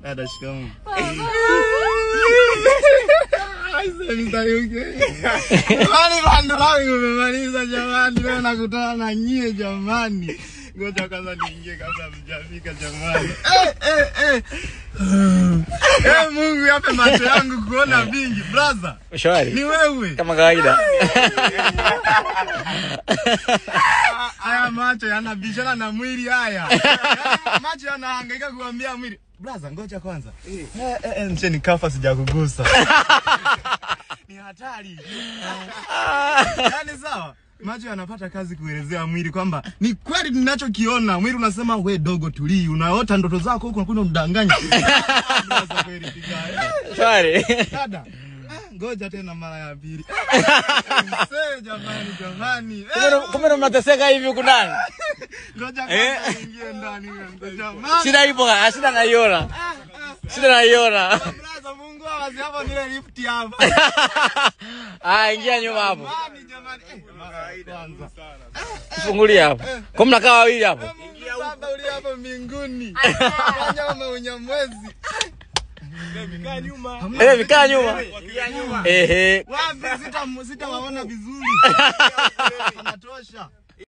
Dada shikamoo. Mani bando langu umemaliza jamani, leo nakutana na nyie jamani. Ngoja kwanza niingie kabla mjafika jamani. Mungu yape macho yangu kuona vingi brother. Shwari. Ni wewe. Kama kawaida. Haya macho yanabishana na mwili haya. Macho yanahangaika kuambia mwili. Brother ngoja kwanza. Nje nikafa sijakugusa. Ni hatari. Yaani sawa. Macho yanapata kazi kuelezea mwili kwamba ni kweli ninachokiona. Mwili unasema we dogo tulii, unaota ndoto zako huko unakwenda mdanganya. Brother kweli piga. Shwari. Dada. Ngoja tena mara ya pili. Jamani. Kumbe mnateseka hivi huko ndani. Ngoja kwanza niingie ndani jamani. Sina ipo, sina naiona. Sina naiona. Brother Mungu awazi hapo nile lift hapa. Ingia nyuma hapo. Jamani. Kwanza. Fungulia hapo. Kwa mnakaa wawili hapo. Ingia baba uli hapo mbinguni. Kama unyamwezi. Vikaa nyuma. Vikaa nyuma. Wapi sitawaona vizuri. Wanatosha.